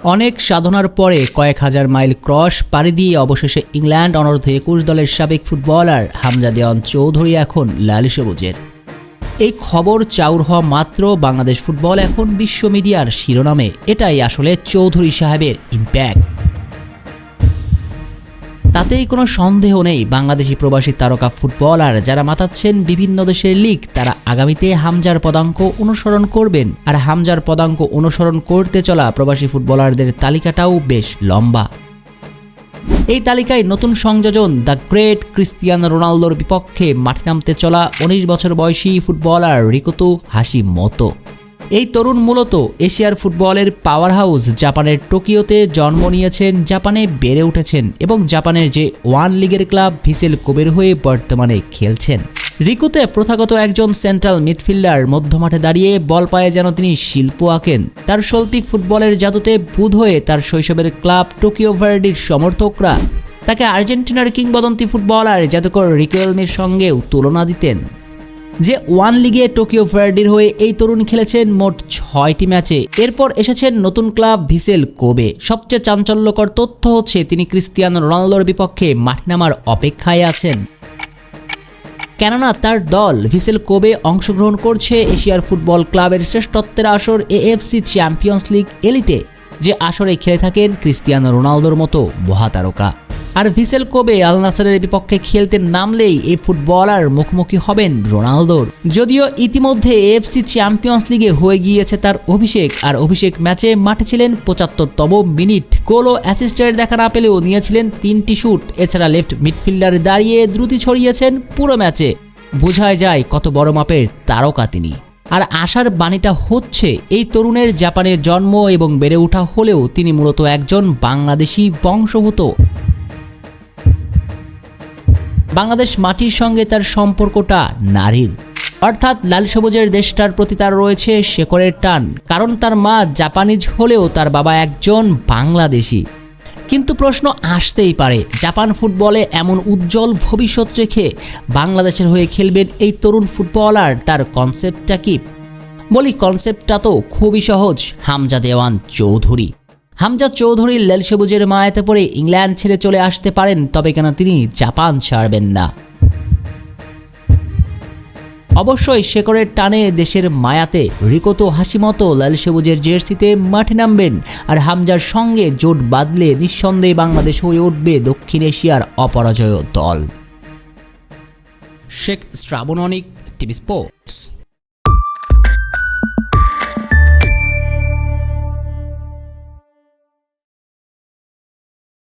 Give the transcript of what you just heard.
অনেক সাধনার পরে কয়েক হাজার মাইল ক্রস পাড়ি দিয়ে অবশেষে ইংল্যান্ড অনূর্ধ্ব-21 দলের সাবেক ফুটবলার হামজা দেওয়ান চৌধুরী এখন লাল সবুজের। এই খবর চাউর হওয়া মাত্র বাংলাদেশ ফুটবল এখন বিশ্ব মিডিয়ার শিরোনামে। এটাই আসলে চৌধুরী সাহেবের ইম্প্যাক্ট। তাতেই কোনো সন্দেহ নেই, বাংলাদেশি প্রবাসী তারকা ফুটবলার যারা মাতাচ্ছেন বিভিন্ন দেশের লিগ, তারা আগামীতে হামজার পদাঙ্ক অনুসরণ করবেন। আর হামজার পদাঙ্ক অনুসরণ করতে চলা প্রবাসী ফুটবলারদের তালিকাটাও বেশ লম্বা। এই তালিকায় নতুন সংযোজন দ্য গ্রেট ক্রিস্টিয়ানো রোনালদোর বিপক্ষে মাঠে নামতে চলা 19 বছর বয়সী ফুটবলার রিকোতো হাশিমোতো। এই তরুণ মূলত এশিয়ার ফুটবলের পাওয়ার হাউস জাপানের টোকিওতে জন্ম নিয়েছেন, জাপানে বেড়ে উঠেছেন এবং জাপানের যে ওয়ান লিগের ক্লাব ভিসেল কোবের হয়ে বর্তমানে খেলছেন। রিকোতে প্রথাগত একজন সেন্ট্রাল মিডফিল্ডার, মধ্যমাঠে দাঁড়িয়ে বল পায়ে যেন তিনি শিল্প আঁকেন। তার শৈল্পিক ফুটবলের জাদুতে বুঁদ হয়ে তার শৈশবের ক্লাব টোকিও ভার্ডির সমর্থকরা তাকে আর্জেন্টিনার কিংবদন্তি ফুটবলার জাদুকর রিকেলমির সঙ্গেও তুলনা দিতেন। যে ওয়ান লিগে টোকিও ভার্ডির হয়ে এই তরুণ খেলেছেন মোট 6টি ম্যাচে। এরপর এসেছেন নতুন ক্লাব ভিসেল কোবে। সবচেয়ে চাঞ্চল্যকর তথ্য হচ্ছে তিনি ক্রিস্টিয়ানো রোনালদোর বিপক্ষে মাঠে নামার অপেক্ষায় আছেন, কেননা তার দল ভিসেল কোবে অংশগ্রহণ করছে এশিয়ার ফুটবল ক্লাবের শ্রেষ্ঠত্বের আসর এএফসি চ্যাম্পিয়ন্স লিগ এলিটে, যে আসরে খেলে থাকেন ক্রিস্টিয়ানো রোনালদোর মতো মহাতারকা। আর ভিসেল কোবে আল নাসরের বিপক্ষে খেলতে নামলেই এই ফুটবলার মুখোমুখি হবেন রোনালদোর। যদিও ইতিমধ্যে এএফসি চ্যাম্পিয়ন্স লিগে হয়ে গিয়েছে তার অভিষেক, আর অভিষেক ম্যাচে মাঠে ছিলেন 75তম মিনিট। গোল ও অ্যাসিস্টের দেখা না পেলেও নিয়েছিলেন 3টি শুট। এছাড়া লেফট মিডফিল্ডারে দাঁড়িয়ে দ্রুতি ছড়িয়েছেন পুরো ম্যাচে। বোঝাই যায় কত বড় মাপের তারকা তিনি। আর আশার বাণীটা হচ্ছে, এই তরুণের জাপানের জন্ম এবং বেড়ে ওঠা হলেও তিনি মূলত একজন বাংলাদেশি বংশোদ্ভূত। বাংলাদেশ মাটির সঙ্গে তার সম্পর্কটা নারীর, অর্থাৎ লাল সবুজের দেশটার প্রতি তার রয়েছে শেকড়ের টান। কারণ তার মা জাপানিজ হলেও তার বাবা একজন বাংলাদেশি। কিন্তু প্রশ্ন আসতেই পারে, জাপান ফুটবলে এমন উজ্জ্বল ভবিষ্যৎ রেখে বাংলাদেশের হয়ে খেলবেন এই তরুণ ফুটবলার, তার কনসেপ্টটা কি? বলি, কনসেপ্টটা তো খুবই সহজ। হামজা দেওয়ান চৌধুরী। হামজা চৌধুরী লাল সবুজের মায়াতে পড়ে ইংল্যান্ড ছেড়ে চলে আসতে পারেন, তবে কেন তিনি জাপান ছাড়বেন না? অবশ্যই শেকড়ের টানে দেশের মায়াতে রিকোতো হাশিমোতো লাল সবুজের জার্সিতে মাঠে নামবেন। আর হামজার সঙ্গে জোট বাঁধলে নিঃসন্দেহে বাংলাদেশ হয়ে উঠবে দক্ষিণ এশিয়ার অপরাজয় দল। শেখ শ্রাবণ অনিক, টিভি স্পোর্টস।